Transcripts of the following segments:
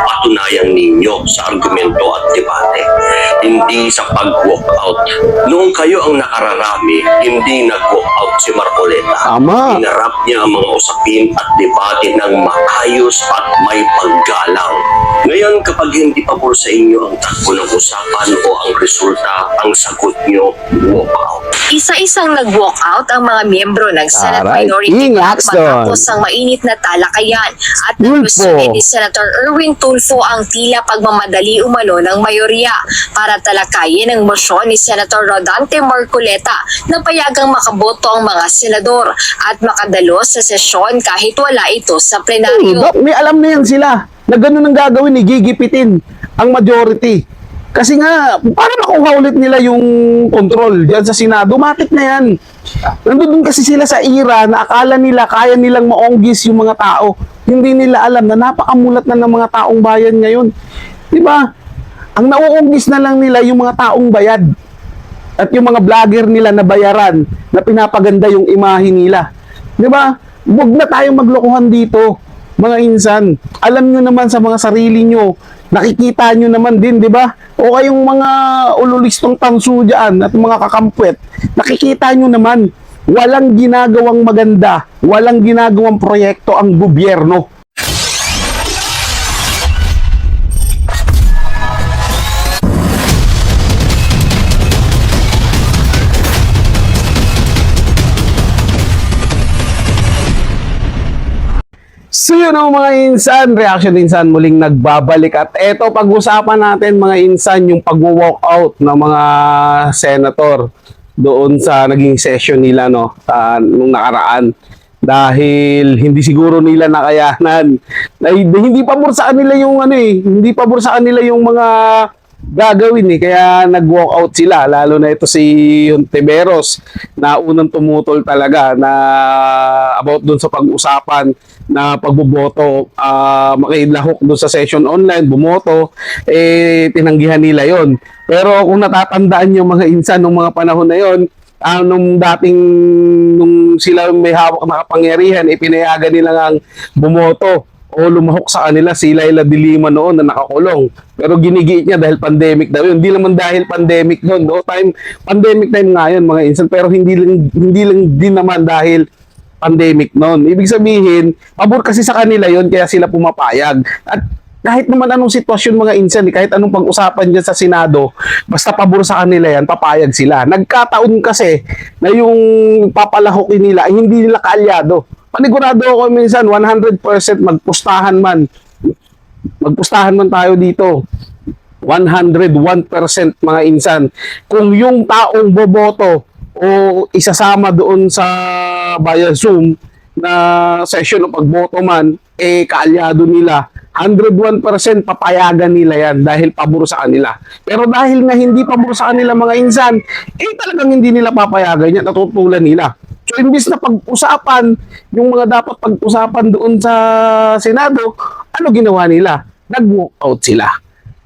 patunayan ninyo sa argumento at debate, hindi sa pag-walk out. Noong kayo ang nakararami, hindi nag-walk out si Marcoleta. Tama. Hinarap niya ang mga usapin at debate ng maayos at may paggalang. Ngayon, kapag hindi pabor sa inyo ang takbo ng usapan o ang resulta, ang sagot nyo, walk out. Isa-isang nag-walk out ang mga miyembro ng Senate Aray, Minority ingat Group doon. matapos ang mainit na talakayan at Tulfo. naglusunin ni Senator Erwin Tulfo ang tila pagmamadali umano ng mayorya para talakayin ang mosyon ni Senator Rodante Marcoleta na payagang makaboto ang mga senador at makadalo sa sesyon kahit wala ito sa plenaryo. Dok, may alam na yan sila na ganun ang gagawin, gigipitin ang majority. Kasi nga, para makuha ulit nila yung control dyan sa Senado, matik na yan. Nandun kasi sila sa era na akala nila kaya nilang maonggis yung mga tao. Hindi nila alam na napakamulat na ng mga taong bayan ngayon. Diba? Ang nauunggis na lang nila yung mga taong bayad. At yung mga vlogger nila na bayaran na pinapaganda yung imahe nila. Diba? Huwag na tayong maglokohan dito, mga insan. Alam nyo naman sa mga sarili nyo, nakikita nyo naman din, di ba? O kayong mga ululistong tanso dyan at mga kakampwet, nakikita nyo naman, walang ginagawang maganda, walang ginagawang proyekto ang gobyerno. So yun ang mga insan, Reaction Insan muling nagbabalik at eto pag-usapan natin mga insan yung pag-walk out ng mga senator doon sa naging session nila no nung nakaraan dahil hindi siguro nila nakayanan hindi pabor sa kanila yung hindi pabor sa kanila yung mga gagawin kaya nag-walk out sila, lalo na ito si Hontiveros na unang tumutol talaga na about dun sa pag-usapan na pagboboto, makilahok dun sa session online, bumoto, tinanggihan nila yon. Pero kung natatandaan yung mga insan nung mga panahon na yon, nung sila may hawak na kapangyarihan, pinayagan nila ang bumoto o lumahok sa kanila si Laila de Lima noon na nakakulong. Pero ginigiit niya dahil pandemic daw yun. Hindi naman dahil pandemic noon. No? Pandemic time nga yun mga insan. Pero hindi lang din naman dahil pandemic noon. Ibig sabihin, pabor kasi sa kanila yon kaya sila pumapayag. At kahit naman anong sitwasyon mga insan, kahit anong pag-usapan dyan sa Senado, basta pabor sa kanila yan, papayag sila. Nagkataon kasi na yung papalahokin nila ay hindi nila kaalyado. Panigurado ako minsan 100% magpustahan man tayo dito 101% mga insan kung yung taong boboto o isasama doon sa via Zoom na session o pagboto man kaalyado nila 101% papayagan nila yan dahil pabor sa kanila. Pero dahil na hindi pabor sa kanila mga insan, talagang hindi nila papayagan yan, natutulan nila. So, imbis na pag-usapan, yung mga dapat pag-usapan doon sa Senado, ano ginawa nila? Nag-walk out sila.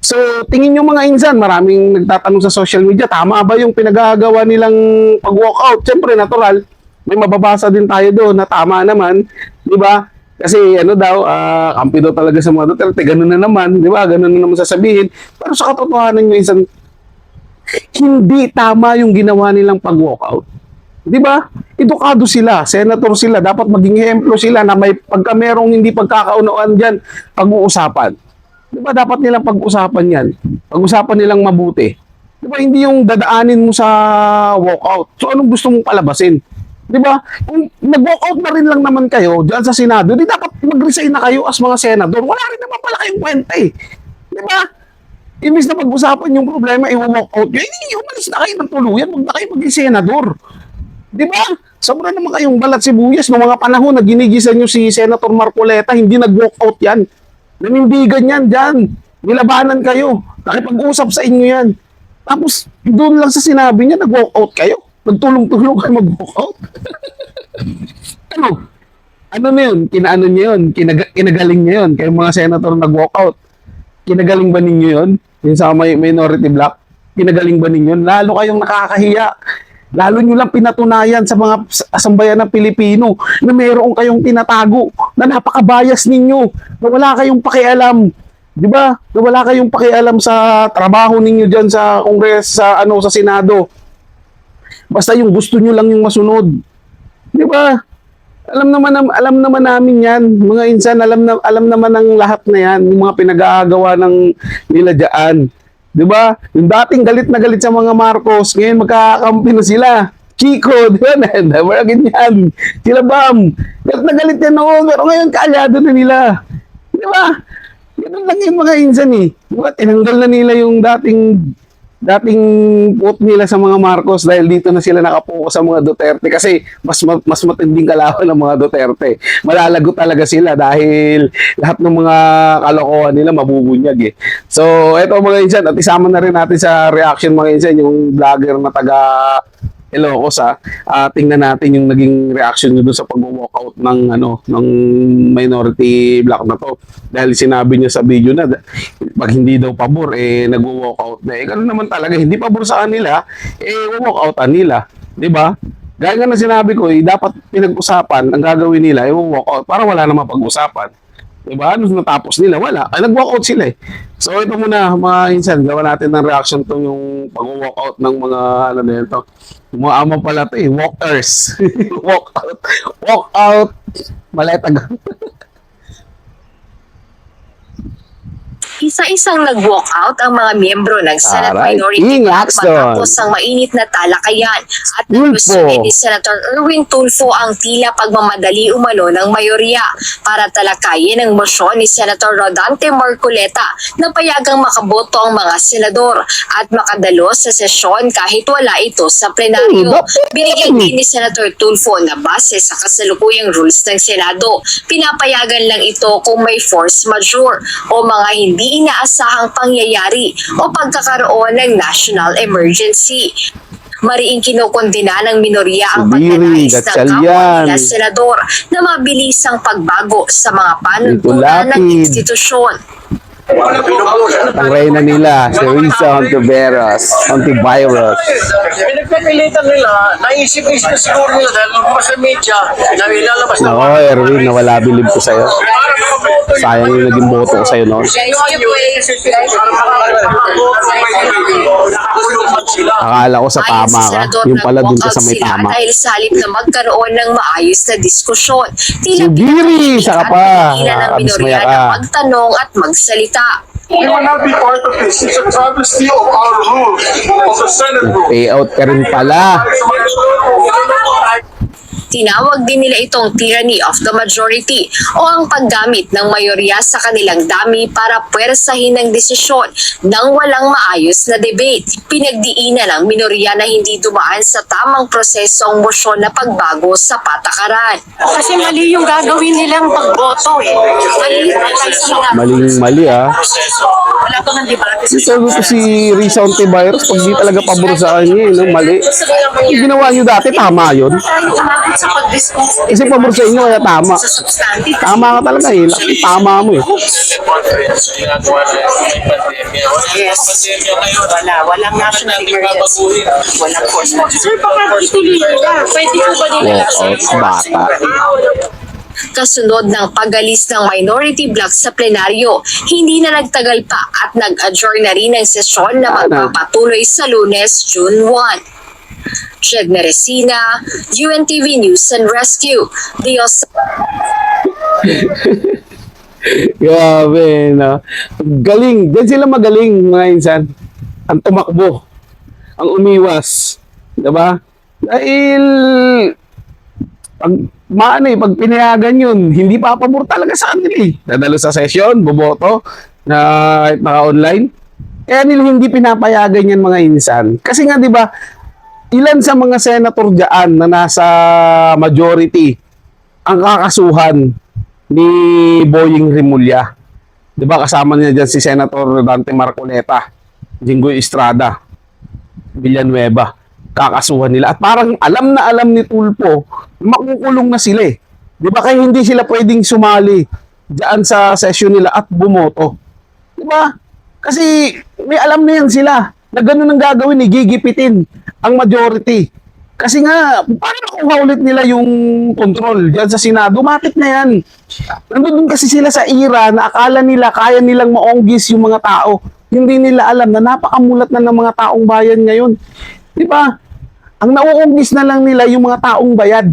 So, tingin nyo mga insan, maraming nagtatanong sa social media, tama ba yung pinagagawa nilang pag-walk out? Siyempre, natural, may mababasa din tayo doon na tama naman, di ba? Kasi kampi daw talaga sa mga Duterte, ganun na naman, di ba? Ganun na naman sasabihin. Pero sa katotohanan nyo insan, hindi tama yung ginawa nilang pag-walk out. Di ba? Edukado sila, senator sila, dapat maging ehemplo sila na may pagka merong hindi pagkakaunawaan diyan, pag-uusapan. Di ba dapat nilang pag-usapan 'yan? Pag-usapan nilang mabuti. Di ba hindi yung dadaanin mo sa walkout. So anong gusto mong palabasin? Di ba? Kung nag-walkout na rin lang naman kayo diyan sa Senado, di dapat mag-resign na kayo as mga senador. Wala rin naman pala kayong kwenta Di ba? Imbis na pag-usapan yung problema, i-walkout nyo, umalis na kayo ng tuluyan, huwag na kayo maging senador. Di ba? Sobra naman kayong balat sibuyas noong mga panahon na ginigisan nyo si Senator Marcoleta, hindi nag-walk out yan. Nanindigan yan dyan. Nilabanan kayo. Nakipag-usap sa inyo yan. Tapos, doon lang sa sinabi niya, nag-walk out kayo. Nagtulong-tulong kayo mag-walk out. Ano na yun? Kinaano niyo yun? Kinagaling niyo yun. Kayong mga senator nag-walk out. Kinagaling ba ninyo yun? Yung sa minority block? Kinagaling ba ninyo yun? Lalo kayong nakakahiya. Lalo nyo lang pinatunayan sa mga sambayan ng Pilipino na mayroon kayong tinatago, na napakabayas ninyo, na wala kayong pakialam 'Di ba? Na wala kayong pakialam sa trabaho ninyo diyan sa Kongreso, sa Senado. Basta yung gusto nyo lang yung masunod. 'Di ba? Alam naman namin 'yan, mga insan, alam naman ng lahat na 'yan, yung mga pinag-aagawa ng nila diyan. 'Di ba? Yung dating galit na galit sa mga Marcos, ngayon magkakakampi na sila. Kiko, di ba? Never ganyan. Sila Bam. Galit na galit yan noon, pero ngayon kaalyado na nila. Di ba? Ganun lang yung mga insan eh. Di ba? Tinanggal na nila yung dating vote nila sa mga Marcos dahil dito na sila nakapokus sa mga Duterte kasi mas matinding kalaban ng mga Duterte. Malalago talaga sila dahil lahat ng mga kalokohan nila mabubunyag eh. So, eto mga insan, at isama na rin natin sa reaction mga insan yung vlogger na taga Ilocos tingnan natin yung naging reaction niyo doon sa pag-walkout ng minority block na to. Dahil sinabi niya sa video na pag hindi daw pabor nagwo-walkout na. Ganun naman talaga, hindi pabor sa kanila, walkoutan nila, 'di ba? Gaya nga na sinabi ko, dapat pinag-usapan ang gagawin nila, walkout para wala namang pag-usapan. 'Di ba? Ano natapos nila? Wala. Nag-walkout sila eh. So ito muna mga insan, gawa natin ng reaction to yung pag-walkout ng mga nito. Yung mga ama pala to walkers. Walkout. Maletag. Isa-isang nag-walkout ang mga miyembro ng Senate Aray, Minority Bloc Axon. matapos ang mainit na talakayan at Tulfo. nagustuhin ni Senator Erwin Tulfo ang tila pagmamadali umano ng mayorya para talakayin ang motion ni Senator Rodante Marcoleta na payagang makaboto ang mga senador at makadalo sa sesyon kahit wala ito sa plenaryo. Binigyan din ni Senator Tulfo na base sa kasalukuyang rules ng Senado, pinapayagan lang ito kung may force majeure o mga hindi inaasahang pangyayari o pagkakaroon ng national emergency. Mariing kinokondena ng minorya ang Subiri, pagnanais ng Gatchalian. kapwa nila senador na mabilis ang pagbago sa mga panuntunan ng Lapid. institusyon. Ang reyna nila, si Risa Ontiveros. Pinagpapilitan nila, naisip-isip na siguro nila dahil lumabas sa media na ilalabas na Oo, Erwin, nawala bilib ko sa'yo. Sayang yung naging boto ko sa'yo noon. Akala ko sa Ayon tama sa ka. senador, Yung pala dun ka nag-walkout sa may sila tama. dahil sa halip na magkaroon ng maayos na diskusyon. Tila Subiri, saka pa. pinigilan ng Abis minorya maya ka. na magtanong at magsalita. We will not be part of this. It's a travesty of our rules of the Senate rules. Payout ka rin pala. Tinawag din nila itong tyranny of the majority o ang paggamit ng mayorya sa kanilang dami para puwersahin ng desisyon nang walang maayos na debate. Pinagdiinan ng minorya na hindi dumaan sa tamang proseso ang motion na pagbago sa patakaran. Kasi mali yung gagawin nilang pagboto eh. Mali sa mga Maling-mali wala pa ng debate. Sabi ko si Risa Ontiveros, pag di talaga pabor sa kanya, mali. Yung ginawa nyo dati, tama yun. Tayo umabot sa pag-discuss Kasi pabor sa inyo, kaya tama. sa substantive. Tama ka talaga eh. Tama mo eh. Yes. Walang national emergency. Walang force majeure. Sir, baka ituloy nila. Pwede ko ba nila Walkout, bata. Kasunod ng pagalis ng minority bloc sa plenaryo, hindi na nagtagal pa at nag-adjourn na rin ang sesyon na magpapatuloy sa Lunes, June 1. Jed Meresina, UNTV News and Rescue. Dios Grabe, no? Galing. Diyan sila magaling, mga insan. Ang tumakbo. Ang umiwas. Diba? Dahil pag pinayagan yun, hindi papabor talaga sa kanila eh. Dadalo sa session, boboto, na naka-online. Kaya nila hindi pinapayagan yan mga insan. Kasi nga, di ba, ilan sa mga senator dyan na nasa majority ang kakasuhan ni Boying Rimulya. Di ba, kasama niya dyan si Senator Dante Marcoleta, Jinggoy Estrada, Villanueva. Kakasuhan nila. At parang alam na alam ni Tulfo, makukulong na sila eh. Di ba? Kaya hindi sila pwedeng sumali dyan sa session nila at bumoto. Di ba? Kasi may alam na yan sila na ganun ang gagawin, gigipitin ang majority. Kasi nga, paano nakuha ulit nila yung control dyan sa Senado? Matik na yan. Nandun kasi sila sa era na akala nila kaya nilang maonggis yung mga tao. Hindi nila alam na napakamulat na ng mga taong bayan ngayon. Di ba? Ang nauunggis na lang nila yung mga taong bayad.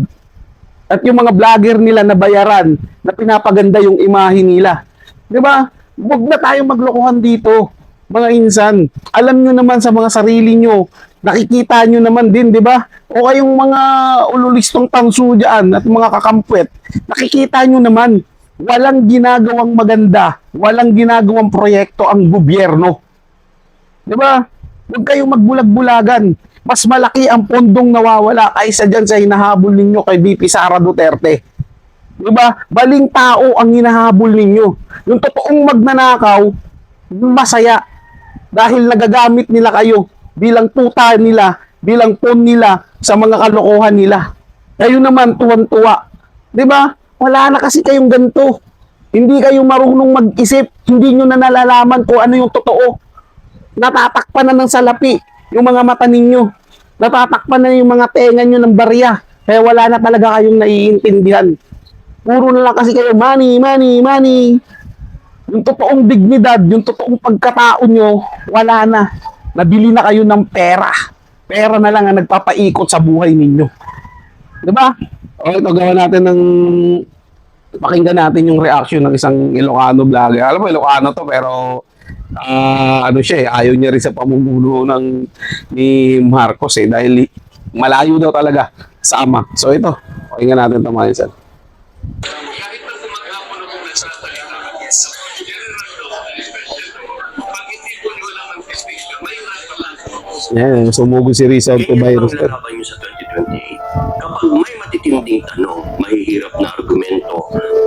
At yung mga vlogger nila na bayaran na pinapaganda yung imahe nila. Di ba? Huwag na tayong maglokohan dito, mga insan. Alam nyo naman sa mga sarili nyo, nakikita nyo naman din, di ba? O kayong mga ululistong tanso dyan at mga kakampwet, nakikita nyo naman, walang ginagawang maganda, walang ginagawang proyekto ang gobyerno. Di ba? Huwag kayong magbulag-bulagan. Mas malaki ang pondong nawawala kaysa dyan sa hinahabol ninyo kay VP Sara Duterte. Di ba? Baling tao ang hinahabol ninyo. Yung totoong magnanakaw, masaya. Dahil nagagamit nila kayo bilang tuta nila, bilang pawn nila sa mga kalokohan nila. Kayo naman, tuwan-tuwa. Di ba? Wala na kasi kayong ganito. Hindi kayo marunong mag-isip. Hindi nyo na nalalaman kung ano yung totoo. Natatakpan na ng salapi yung mga mata ninyo. Natatakpan na yung mga tenga nyo ng barya. Kaya wala na talaga kayong naiintindihan. Puro na lang kasi kayo, money, money, money. Yung totoong dignidad, yung totoong pagkatao nyo, wala na. Nabili na kayo ng pera. Pera na lang ang nagpapaikot sa buhay ninyo. Diba? O ito, gawa natin ng... Pakinggan natin yung reaction ng isang Ilocano vlogger. Alam mo, Ilocano to, pero... ano siya eh, ayaw niya rin sa pamumuno ni Marcos eh, dahil malayo daw talaga sa ama. So ito, pakinggan natin ito mga insan. Kahit na kumaghapon ako nagsasalita, pag hindi po nyo lang ang description, may lang. Yan, sumugod si Rizal to virus. Ganyan ang lalaban nyo sa 2028. Kapag may matitinding tanong, mahihirap na argumento,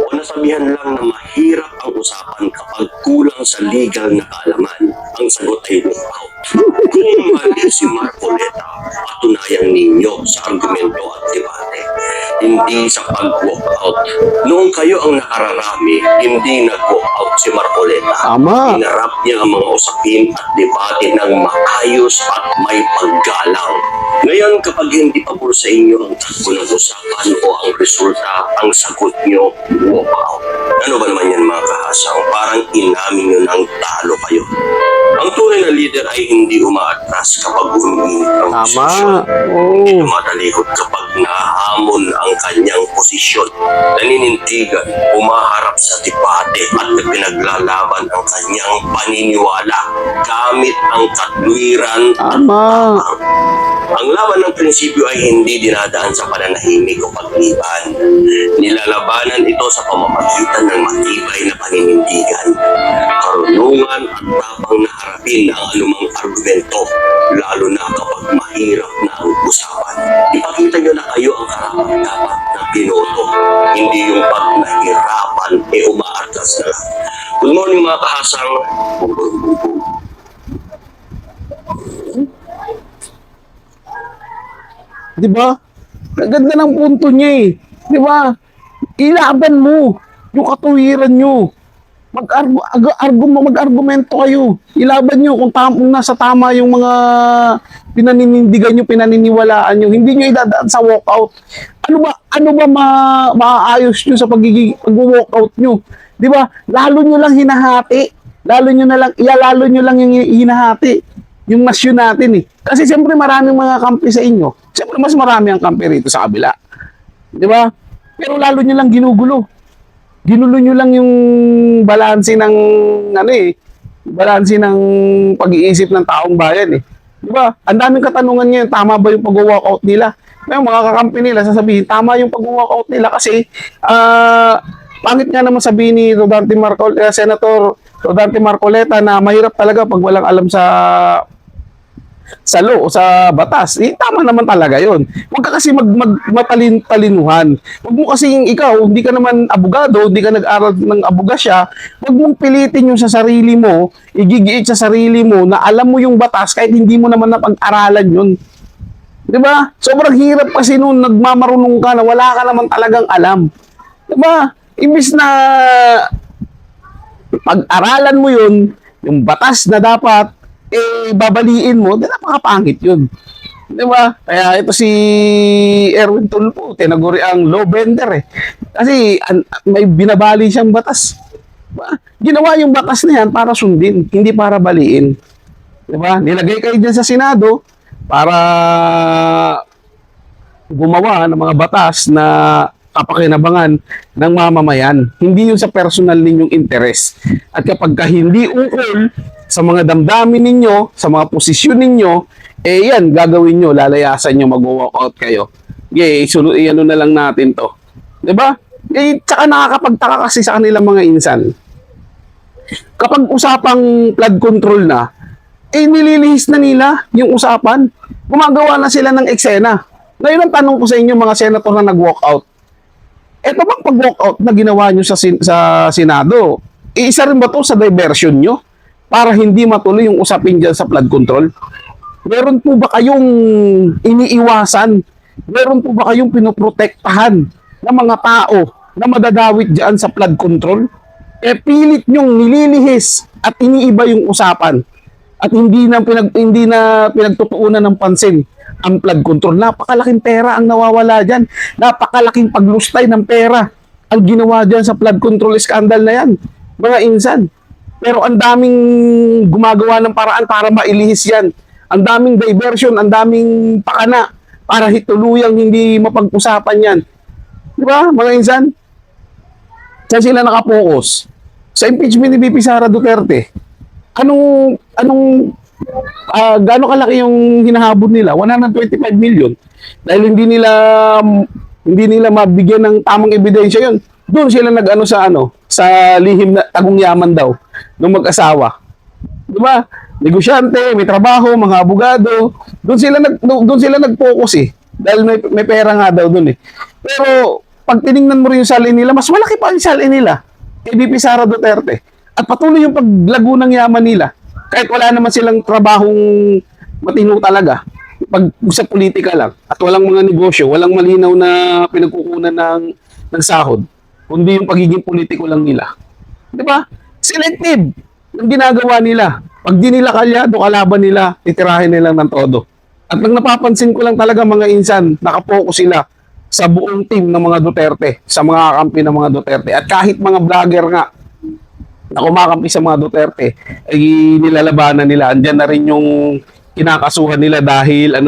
o nasabihan lang na mahirap ang usapan kapag kulang sa legal na kaalaman, ang sagot ay walk out. Kung mali si Marcoleta, patunayan ninyo sa argumento at debate, hindi sa pag-walk out. Noong kayo ang nakararami, hindi nag-walk out si Marcoleta. Tama. Hinarap niya ang mga usapin at debate ng maayos at may paggalang. Ngayon, kapag hindi pabor sa inyo ang takbo ng usapan o ang resulta, ang sagot nyo, walk out. Ano ba naman yan mga kahasang? Parang inamin nyo ng talo kayo. Ang tunay na leader ay hindi umaatras kapag umiinit ang Tama. posisyon. Oo. Hindi tumatalikod kapag nahamon ang kanyang posisyon. Naninindigan, umaharap sa debate at pinaglalaban ang kanyang paniniwala gamit ang katwiran at Tama. tapang. Ang laban ng prinsipyo ay hindi dinadaan sa pananahimik o pagliban. Nilalabanan ito sa pamamagitan ng matibay na paninindigan, karunungan at tapang na harapin ang anumang argumento, lalo na kapag mahirap na ang usapan. Ipakita nyo na kayo ang karapat-dapat na binoto, hindi yung pag nahirapan umaatras na lang. Good morning mga kahasang. Di ba? Ang ganda ng punto niya eh. Di ba? Ilaban mo yung katuwiran nyo. Mag-argumento kayo. Ilaban nyo kung nasa tama yung mga pinaninindigan nyo, pinaniniwalaan nyo. Hindi nyo idadaan sa walkout. Ano ba maaayos nyo sa pag-walkout nyo? Di ba? Lalo nyo lang hinahati. Lalo nyo lang yung hinahati. Yung nasyon natin eh. Kasi siyempre maraming mga kampi sa inyo. Siyempre mas marami ang kampi rito sa kabila. Di ba? Pero lalo nyo lang ginugulo. Ginulo nyo lang yung balanse ng balanse ng pag-iisip ng taong bayan eh. Di ba? Ang daming katanungan ngayon, tama ba yung pag-walkout nila? May mga kakampi nila sasabihin, tama yung pag-walkout nila kasi pangit nga naman sabihin ni Senator Rodante Marcoleta na mahirap talaga pag walang alam sa law o sa batas. Tama naman talaga yun. Huwag ka kasi matalin-talinuhan. Huwag mo kasi ikaw, hindi ka naman abogado, hindi ka nag-aral ng abogasya, huwag mong pilitin yung sa sarili mo, igigiit sa sarili mo na alam mo yung batas kahit hindi mo naman napag-aralan yun. Diba? Sobrang hirap kasi nung nagmamarunong ka na wala ka naman talagang alam. Diba? Imbis na pag-aralan mo yun, yung batas na dapat, babaliin mo, di napakapangit yun. Di ba? Kaya ito si Erwin Tulfo, tinaguri ang low bender eh. Kasi may binabali siyang batas. Diba? Ginawa yung batas na yan para sundin, hindi para baliin. Di ba? Nilagay kayo dyan sa Senado para gumawa ng mga batas na kapakinabangan ng mamamayan. Hindi yun sa personal ninyong interes. At kapag hindi ukol sa mga damdamin ninyo, sa mga posisyon ninyo, eh yan, gagawin nyo, lalayasan nyo, mag-walk out kayo. Okay, ano na lang natin to. Diba? Eh, tsaka nakakapagtaka kasi sa kanilang mga insan. Kapag usapang flood control na, eh nililihis na nila yung usapan. Gumagawa na sila ng eksena. Ngayon ang tanong ko sa inyo mga senator na nag-walk out. Eto bang pag-walk out na ginawa nyo sa Senado, isa rin ba to sa diversion nyo? Para hindi matuloy yung usapin dyan sa flood control? Meron po ba kayong iniiwasan? Meron po ba kayong pinoprotektahan ng mga tao na madadawit dyan sa flood control? Eh pilit nyong nililihis at iniiba yung usapan at hindi na pinagtutuunan ng pansin ang flood control. Napakalaking pera ang nawawala dyan. Napakalaking paglustay ng pera ang ginawa dyan sa flood control scandal na yan. Mga insan. Pero ang daming gumagawa ng paraan para mailihis yan. Ang daming diversion, ang daming pakana para hituluyang hindi mapag-usapan yan. Di ba, mga insan? Saan sila nakapokus? Sa impeachment ni VP Sara Duterte. Gaano kalaki yung hinahabol nila? 125 million. Dahil hindi nila mabigyan ng tamang ebidensya yun. Doon sila sa lihim na tagong yaman daw ng mag-asawa. 'Di ba? Negosyante, may trabaho, mga abogado. Doon sila nag-focus eh. Dahil may pera nga daw doon eh. Pero pag tiningnan mo rin yung salin nila, mas malaki pa ang salin nila kay VP Sara Duterte. At patuloy yung paglago ng yaman nila. Kahit wala naman silang trabahong matino talaga. Pag sa politika lang. At walang mga negosyo, walang malinaw na pinagkukunan ng sahod. Kundi yung pagiging politiko lang nila. Di ba? Selective yung ginagawa nila. Pag di nila kalyado, kalaban nila, titirahin nila ng todo. At nang napapansin ko lang talaga mga insan, nakapokus sila sa buong team ng mga Duterte, sa mga kampi ng mga Duterte. At kahit mga vlogger nga, na kumakampi sa mga Duterte, ay nilalabanan nila. Andyan na rin yung kinakasuhan nila dahil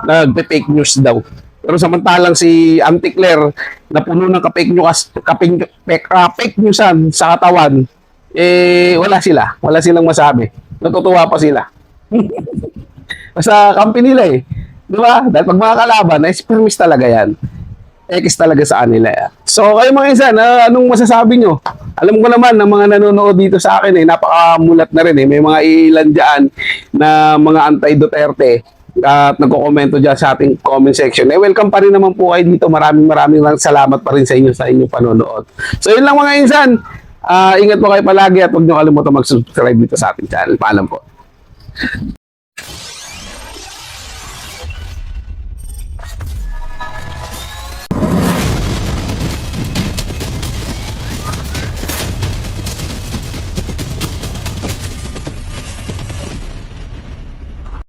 nagpe-fake news daw. Pero samantalang si Auntie Claire na puno ng fake newsan sa katawan, eh wala silang masabi. Natutuwa pa sila. Sa kampi nila eh. Di ba? Dahil pag mga kalaban, extremist talaga yan. X talaga sa kanila. So, kayo mga insan, anong masasabi nyo? Alam ko naman ng mga nanonood dito sa akin napakamulat na rin May mga ilan dyan na mga anti-Duterte at nagko-komento dyan sa ating comment section. Welcome pa rin naman po kayo dito. Maraming salamat pa rin sa inyong panonood. So, yun lang mga insan. Ingat po kayo palagi at huwag nyo kalimutan mag-subscribe dito sa ating channel. Paalam po.